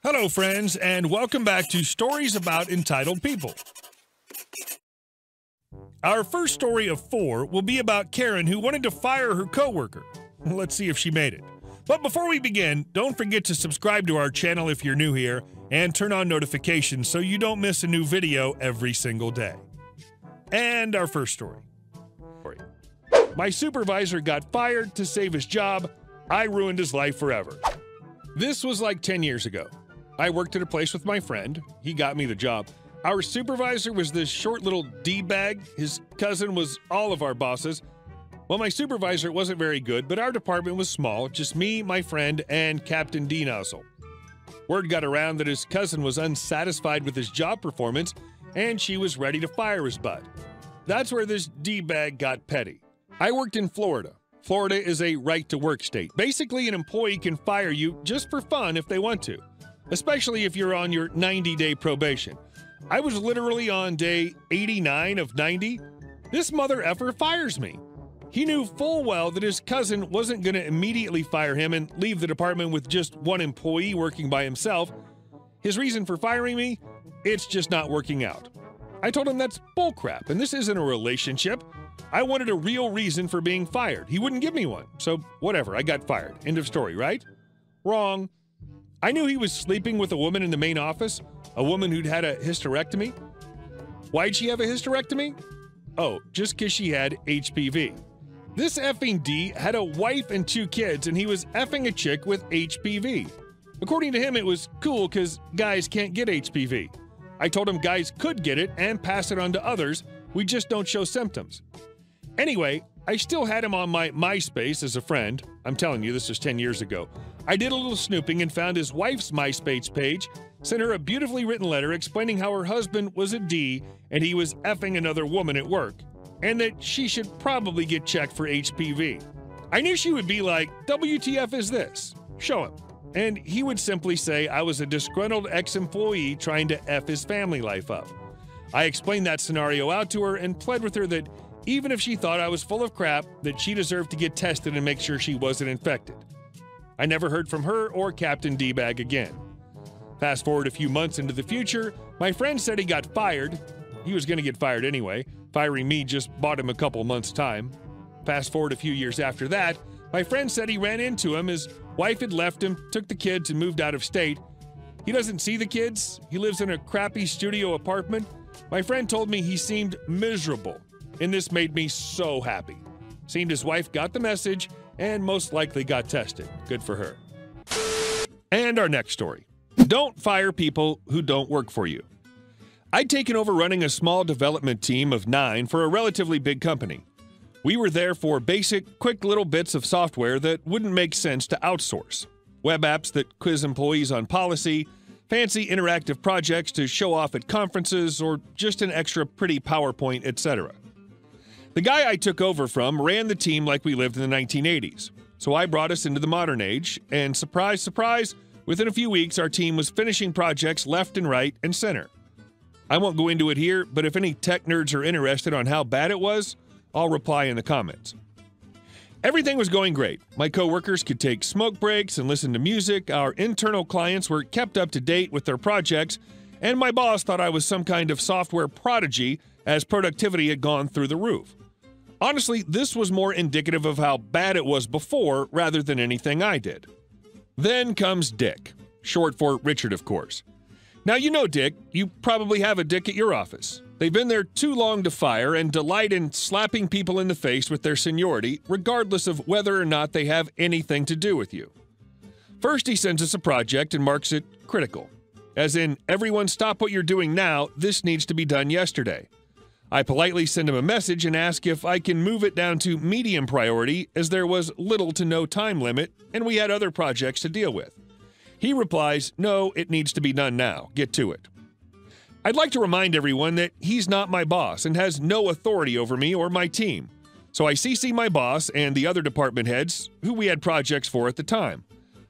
Hello, friends, and welcome back to Stories About Entitled People. Our first story of 4 will be about Karen, who wanted to fire her coworker. Let's see if she made it. But before we begin, don't forget to subscribe to our channel if you're new here and turn on notifications so you don't miss a new video every single day. And our first story. My supervisor got fired to save his job. I ruined his life forever. This was like 10 years ago. I worked at a place with my friend. He got me the job. Our supervisor was this short little D-bag. His cousin was all of our bosses. Well, my supervisor wasn't very good, but our department was small, just me, my friend, and Captain D-Nozzle. Word got around that his cousin was unsatisfied with his job performance, and she was ready to fire his butt. That's where this D-bag got petty. I worked in Florida. Florida is a right-to-work state. Basically, an employee can fire you just for fun if they want to, especially if you're on your 90-day probation. I was literally on day 89 of 90. This mother effer fires me. He knew full well that his cousin wasn't going to immediately fire him and leave the department with just one employee working by himself. His reason for firing me? It's just not working out. I told him that's bullcrap, and this isn't a relationship. I wanted a real reason for being fired. He wouldn't give me one. So whatever, I got fired. End of story, right? Wrong. I knew he was sleeping with a woman in the main office, a woman who'd had a hysterectomy. Why'd she have a hysterectomy? Oh, just because she had HPV. This effing D had a wife and 2 kids, and he was effing a chick with HPV. According to him, it was cool because guys can't get HPV. I told him guys could get it and pass it on to others. We just don't show symptoms. Anyway, I still had him on my MySpace as a friend. I'm telling you, this was 10 years ago. I did a little snooping and found his wife's MySpace page, sent her a beautifully written letter explaining how her husband was a D and he was effing another woman at work, and that she should probably get checked for HPV. I knew she would be like, WTF is this? Show him. And he would simply say I was a disgruntled ex-employee trying to F his family life up. I explained that scenario out to her and pled with her that even if she thought I was full of crap, that she deserved to get tested and make sure she wasn't infected. I never heard from her or Captain D-Bag again. Fast forward a few months into the future, my friend said he got fired. He was going to get fired anyway. Firing me just bought him a couple months' time. Fast forward a few years after that, my friend said he ran into him. His wife had left him, took the kids, and moved out of state. He doesn't see the kids. He lives in a crappy studio apartment. My friend told me he seemed miserable, and this made me so happy. Seemed his wife got the message and most likely got tested. Good for her. And our next story. Don't fire people who don't work for you. I'd taken over running a small development team of 9 for a relatively big company. We were there for basic, quick little bits of software that wouldn't make sense to outsource. Web apps that quiz employees on policy, fancy interactive projects to show off at conferences, or just an extra pretty PowerPoint, etc. The guy I took over from ran the team like we lived in the 1980s. So I brought us into the modern age, and surprise, surprise, within a few weeks our team was finishing projects left and right and center. I won't go into it here, but if any tech nerds are interested on how bad it was, I'll reply in the comments. Everything was going great. My coworkers could take smoke breaks and listen to music, our internal clients were kept up to date with their projects, and my boss thought I was some kind of software prodigy as productivity had gone through the roof. Honestly, this was more indicative of how bad it was before rather than anything I did. Then comes Dick, short for Richard, of course. Now you know Dick, you probably have a Dick at your office. They've been there too long to fire and delight in slapping people in the face with their seniority, regardless of whether or not they have anything to do with you. First, he sends us a project and marks it critical. As in, everyone stop what you're doing now, this needs to be done yesterday. I politely send him a message and ask if I can move it down to medium priority, as there was little to no time limit and we had other projects to deal with. He replies, no, it needs to be done now. Get to it. I'd like to remind everyone that he's not my boss and has no authority over me or my team. So I CC my boss and the other department heads, who we had projects for at the time.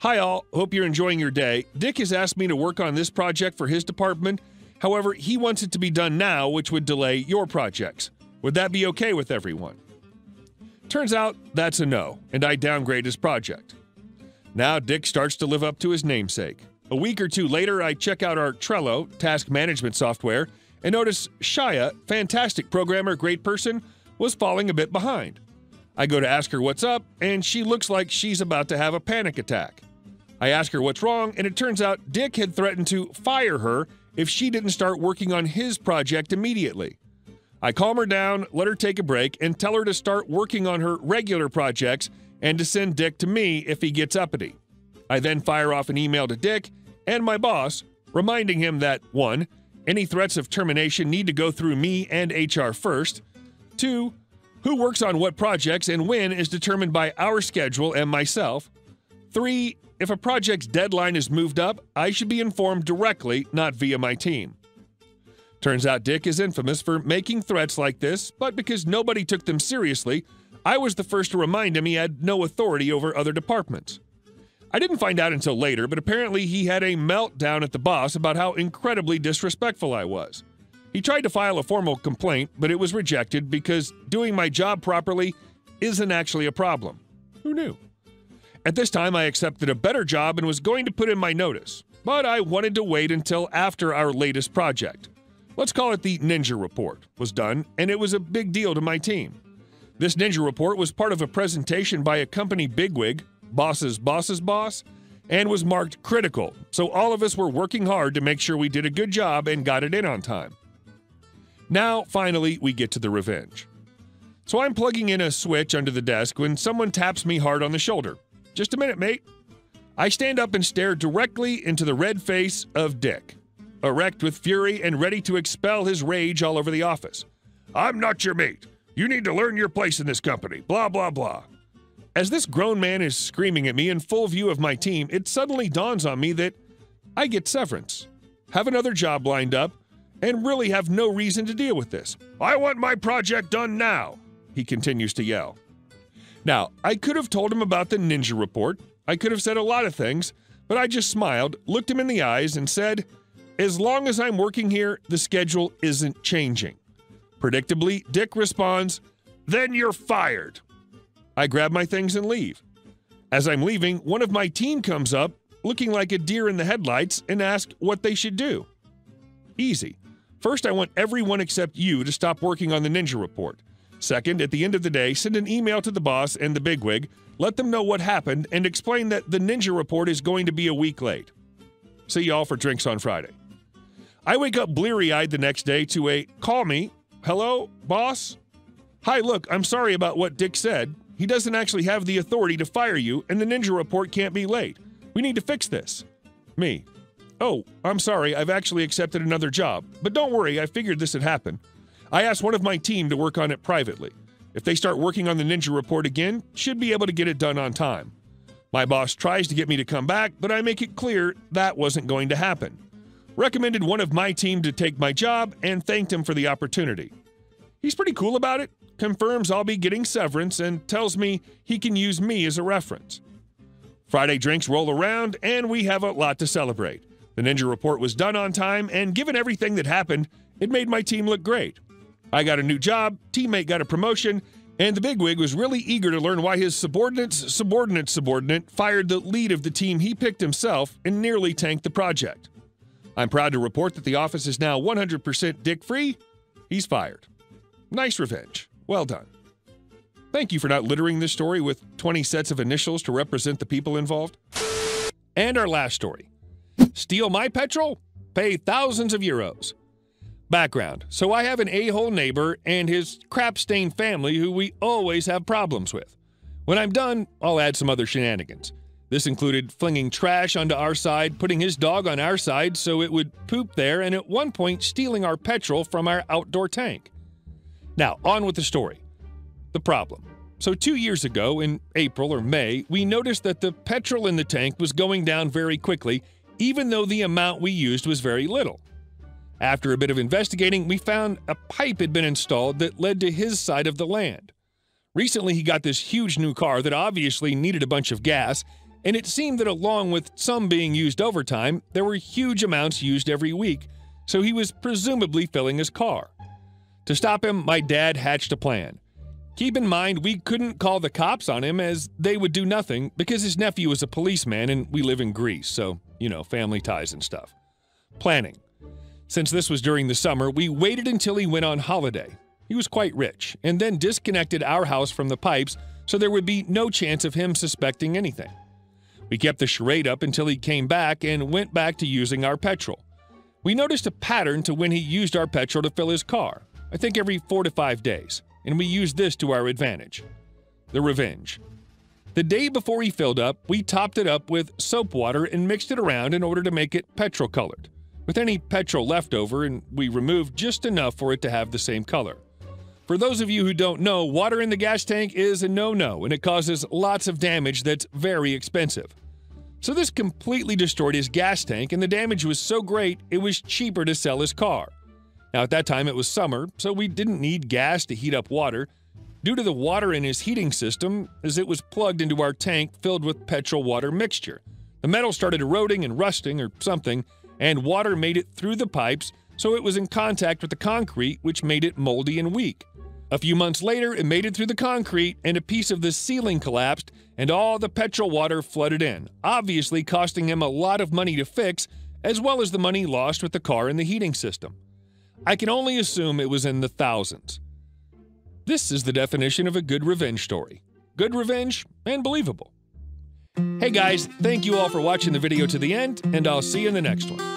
Hi all, hope you're enjoying your day. Dick has asked me to work on this project for his department. However, he wants it to be done now, which would delay your projects. Would that be okay with everyone? Turns out that's a no, and I downgrade his project. Now Dick starts to live up to his namesake. A week or two later, I check out our Trello task management software and notice Shia, fantastic programmer, great person, was falling a bit behind. I go to ask her what's up, and she looks like she's about to have a panic attack. I ask her what's wrong, and it turns out Dick had threatened to fire her if she didn't start working on his project immediately. I calm her down, let her take a break, and tell her to start working on her regular projects and to send Dick to me if he gets uppity. I then fire off an email to Dick and my boss, reminding him that 1. Any threats of termination need to go through me and HR first. 2. Who works on what projects and when is determined by our schedule and myself. 3. If a project's deadline is moved up, I should be informed directly, not via my team. Turns out Dick is infamous for making threats like this, but because nobody took them seriously, I was the first to remind him he had no authority over other departments. I didn't find out until later, but apparently he had a meltdown at the boss about how incredibly disrespectful I was. He tried to file a formal complaint, but it was rejected because doing my job properly isn't actually a problem. Who knew? At this time, I accepted a better job and was going to put in my notice, but I wanted to wait until after our latest project. Let's call it the Ninja Report was done, and it was a big deal to my team. This Ninja Report was part of a presentation by a company bigwig, boss's boss's boss, and was marked critical, so all of us were working hard to make sure we did a good job and got it in on time. Now, finally, we get to the revenge. So I'm plugging in a switch under the desk when someone taps me hard on the shoulder. "Just a minute, mate." I stand up and stare directly into the red face of Dick, erect with fury and ready to expel his rage all over the office. "I'm not your mate. You need to learn your place in this company. Blah, blah, blah." As this grown man is screaming at me in full view of my team, it suddenly dawns on me that I get severance, have another job lined up, and really have no reason to deal with this. "I want my project done now," he continues to yell. Now, I could have told him about the Ninja Report. I could have said a lot of things, but I just smiled, looked him in the eyes, and said, "As long as I'm working here, the schedule isn't changing." Predictably, Dick responds, "Then you're fired." I grab my things and leave. As I'm leaving, one of my team comes up, looking like a deer in the headlights, and asks what they should do. Easy. First, I want everyone except you to stop working on the Ninja Report. Second, at the end of the day, send an email to the boss and the bigwig, let them know what happened, and explain that the Ninja Report is going to be a week late. See y'all for drinks on Friday. I wake up bleary-eyed the next day to a "Call me. Hello, boss? Hi, look, I'm sorry about what Dick said. He doesn't actually have the authority to fire you, and the Ninja Report can't be late. We need to fix this." Me: "Oh, I'm sorry, I've actually accepted another job. But don't worry, I figured this had happened. I asked one of my team to work on it privately. If they start working on the Ninja Report again, should be able to get it done on time. My boss tries to get me to come back, but I make it clear that wasn't going to happen. Recommended one of my team to take my job and thanked him for the opportunity. He's pretty cool about it, confirms I'll be getting severance, and tells me he can use me as a reference. Friday drinks roll around, and we have a lot to celebrate. The Ninja Report was done on time, and given everything that happened, it made my team look great. I got a new job, teammate got a promotion, and the bigwig was really eager to learn why his subordinate's subordinate fired the lead of the team he picked himself and nearly tanked the project. I'm proud to report that the office is now 100% Dick-free. He's fired. Nice revenge. Well done. Thank you for not littering this story with 20 sets of initials to represent the people involved. And our last story. Steal my petrol? Pay thousands of euros. Background. So I have an a-hole neighbor and his crap-stained family who we always have problems with. When I'm done, I'll add some other shenanigans. This included flinging trash onto our side, putting his dog on our side so it would poop there, and at one point stealing our petrol from our outdoor tank. Now, on with the story. The problem. So 2 years ago, in April or May, we noticed that the petrol in the tank was going down very quickly, even though the amount we used was very little. After a bit of investigating, we found a pipe had been installed that led to his side of the land. Recently, he got this huge new car that obviously needed a bunch of gas, and it seemed that along with some being used overtime, there were huge amounts used every week, so he was presumably filling his car. To stop him, my dad hatched a plan. Keep in mind, we couldn't call the cops on him as they would do nothing because his nephew is a policeman and we live in Greece, so family ties and stuff. Planning. Since this was during the summer, we waited until he went on holiday. He was quite rich, and then disconnected our house from the pipes so there would be no chance of him suspecting anything. We kept the charade up until he came back and went back to using our petrol. We noticed a pattern to when he used our petrol to fill his car, I think every 4 to 5 days, and we used this to our advantage. The revenge. The day before he filled up, we topped it up with soap water and mixed it around in order to make it petrol-colored, with any petrol left over, and we removed just enough for it to have the same color. For those of you who don't know, water in the gas tank is a no-no, and it causes lots of damage that's very expensive. So this completely destroyed his gas tank, and the damage was so great it was cheaper to sell his car. Now at that time it was summer, so we didn't need gas to heat up water, due to the water in his heating system, as it was plugged into our tank filled with petrol-water mixture. The metal started eroding and rusting or something, and water made it through the pipes, so it was in contact with the concrete, which made it moldy and weak. A few months later, it made it through the concrete, and a piece of the ceiling collapsed, and all the petrol water flooded in, obviously costing him a lot of money to fix, as well as the money lost with the car and the heating system. I can only assume it was in the thousands. This is the definition of a good revenge story. Good revenge and believable. Hey guys, thank you all for watching the video to the end, and I'll see you in the next one.